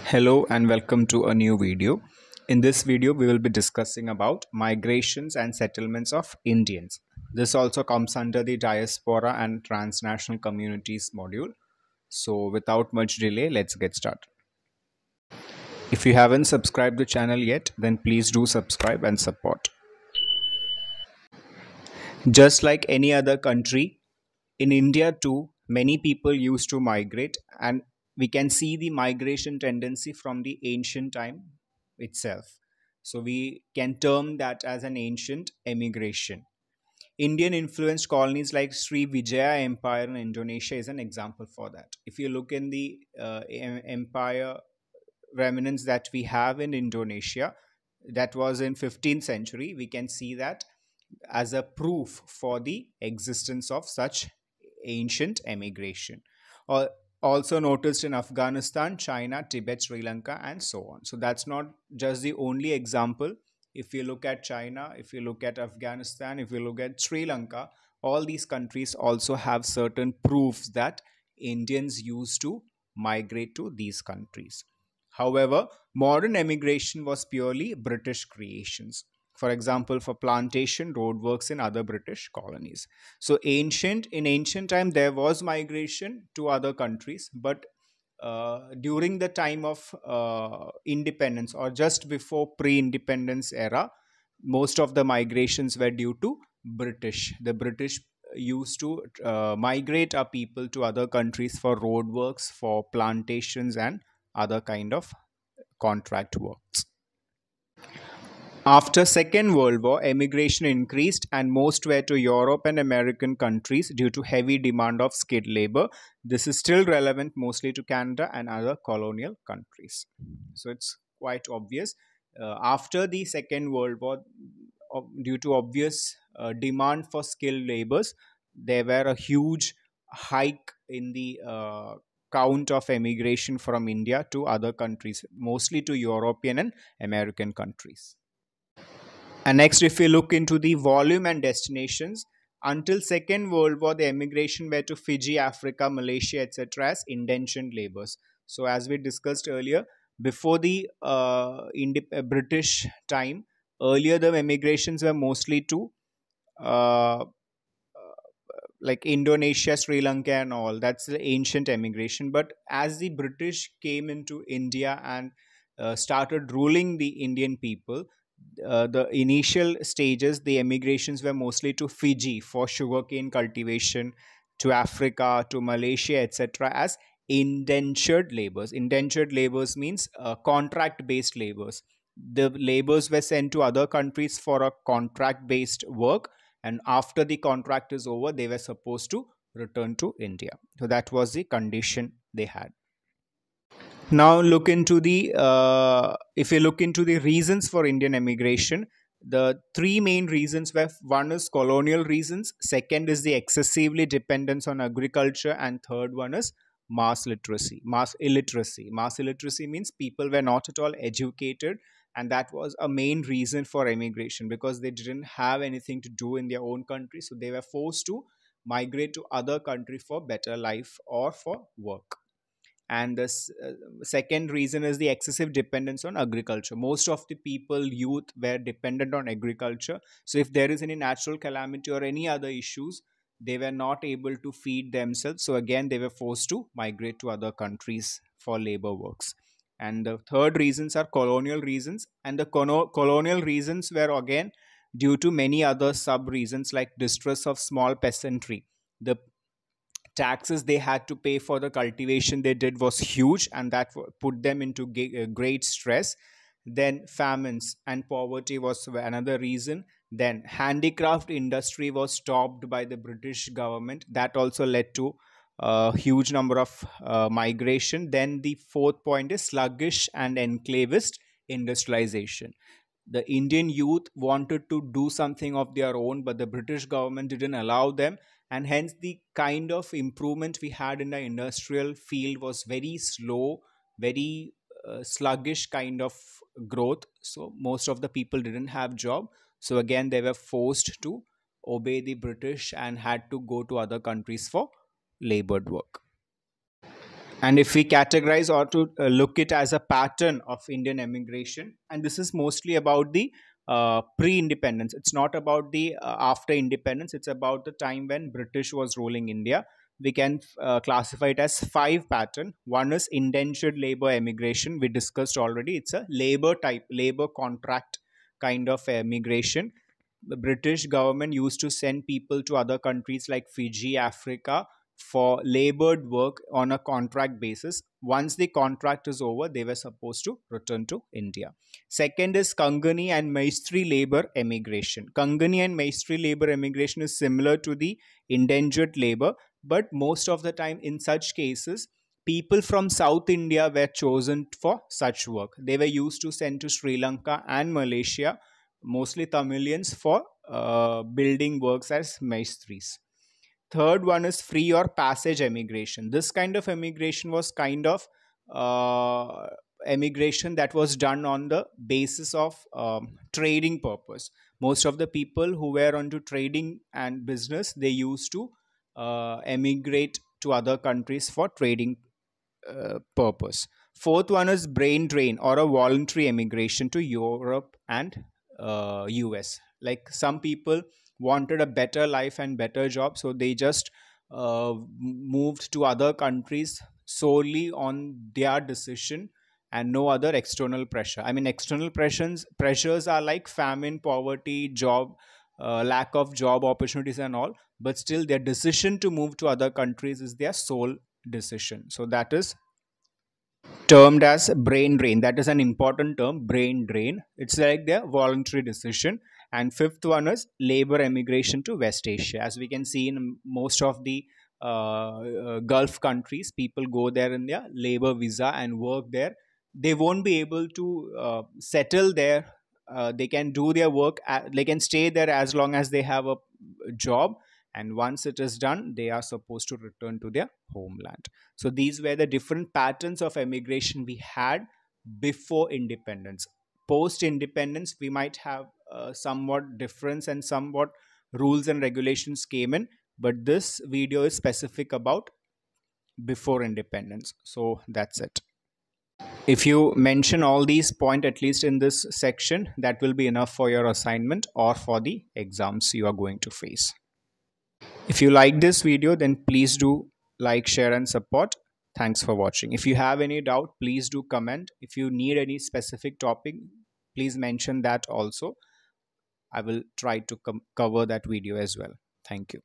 Hello and welcome to a new video. In this video, we will be discussing about migrations and settlements of Indians. This also comes under the Diaspora and Transnational Communities module. So without much delay, let's get started. If you haven't subscribed the channel yet, then please do subscribe and support. Just like any other country, in India too, many people used to migrate, and we can see the migration tendency from the ancient time itself. So we can term that as an ancient emigration. Indian influenced colonies like Sri Vijaya Empire in Indonesia is an example for that. If you look in the empire remnants that we have in Indonesia, that was in 15th century, we can see that as a proof for the existence of such ancient emigration. Or also noticed in Afghanistan, China, Tibet, Sri Lanka, and so on. So that's not just the only example. If you look at China, if you look at Afghanistan, if you look at Sri Lanka, all these countries also have certain proofs that Indians used to migrate to these countries. However, modern emigration was purely British creations. For example, for plantation, roadworks in other British colonies. So in ancient time, there was migration to other countries, but during the time of independence or just before pre-independence era, most of the migrations were due to British. The British used to migrate our people to other countries for roadworks, for plantations, and other kind of contract works. After Second World War, emigration increased and most were to Europe and American countries due to heavy demand of skilled labor. This is still relevant mostly to Canada and other colonial countries. So it's quite obvious. After the Second World War, due to obvious demand for skilled labors, there were a huge hike in the count of emigration from India to other countries, mostly to European and American countries. And next, if we look into the volume and destinations, until Second World War, the emigration were to Fiji, Africa, Malaysia, etc. as indentured laborers. So, as we discussed earlier, before the British time, earlier the emigrations were mostly to uh, like Indonesia, Sri Lanka, and all. That's the ancient emigration. But as the British came into India and started ruling the Indian people, the initial stages, the emigrations were mostly to Fiji for sugarcane cultivation, to Africa, to Malaysia, etc., as indentured laborers. Indentured laborers means contract based laborers. The laborers were sent to other countries for a contract based work, and after the contract is over, they were supposed to return to India. So that was the condition they had. Now look into the if you look into the reasons for Indian emigration, the three main reasons were: one is colonial reasons, second is the excessively dependence on agriculture, and third one is mass literacy, mass illiteracy. Mass illiteracy means people were not at all educated, and that was a main reason for emigration because they didn't have anything to do in their own country, so they were forced to migrate to other country for better life or for work. And the second reason is the excessive dependence on agriculture. Most of the people, youth, were dependent on agriculture. So if there is any natural calamity or any other issues, they were not able to feed themselves, so again they were forced to migrate to other countries for labor works. And the third reasons are colonial reasons, and the colonial reasons were again due to many other sub reasons like distress of small peasantry. The taxes they had to pay for the cultivation they did was huge, and that put them into great stress. Then famines and poverty was another reason. Then handicraft industry was stopped by the British government, that also led to a huge number of migration. Then the fourth point is sluggish and enclavist industrialization. The Indian youth wanted to do something of their own, but the British government didn't allow them, and hence the kind of improvement we had in the industrial field was very slow, very sluggish kind of growth. So most of the people didn't have job. So again, they were forced to obey the British and had to go to other countries for labored work. And if we categorize or to look it as a pattern of Indian emigration, and this is mostly about the pre-independence. It's not about the after independence. It's about the time when British was ruling India. We can classify it as five pattern. One is indentured labor emigration. We discussed already. It's a labor type, labor contract kind of emigration. The British government used to send people to other countries like Fiji, Africa, for labored work on a contract basis. Once the contract is over, they were supposed to return to India. Second is Kangani and Maistri labor emigration. Kangani and Maistri labor emigration is similar to the indentured labor, but most of the time in such cases, people from South India were chosen for such work. They were used to send to Sri Lanka and Malaysia, mostly Tamilians, for building works as maestris. Third one is free or passage emigration. This kind of emigration was kind of uh, emigration that was done on the basis of trading purpose. Most of the people who were onto trading and business, they used to emigrate to other countries for trading purpose. Fourth one is brain drain or a voluntary emigration to Europe and US. Like some people wanted a better life and better job, so they just moved to other countries solely on their decision and no other external pressure. I mean, external pressures are like famine, poverty, job, lack of job opportunities, and all. But still, their decision to move to other countries is their sole decision. So that is termed as brain drain. That is an important term, brain drain. It's like their voluntary decision. And fifth one is labor emigration to West Asia. As we can see in most of the Gulf countries, people go there in their labor visa and work there. They won't be able to settle there. They can do their work, they can stay there as long as they have a job. And once it is done, they are supposed to return to their homeland. So these were the different patterns of emigration we had before independence. Post independence, we might have somewhat difference and somewhat rules and regulations came in, but this video is specific about before independence. So that's it. If you mention all these points at least in this section, that will be enough for your assignment or for the exams you are going to face. If you like this video, then please do like, share, and support. Thanks for watching. If you have any doubt, please do comment. If you need any specific topic, please mention that also. I will try to cover that video as well. Thank you.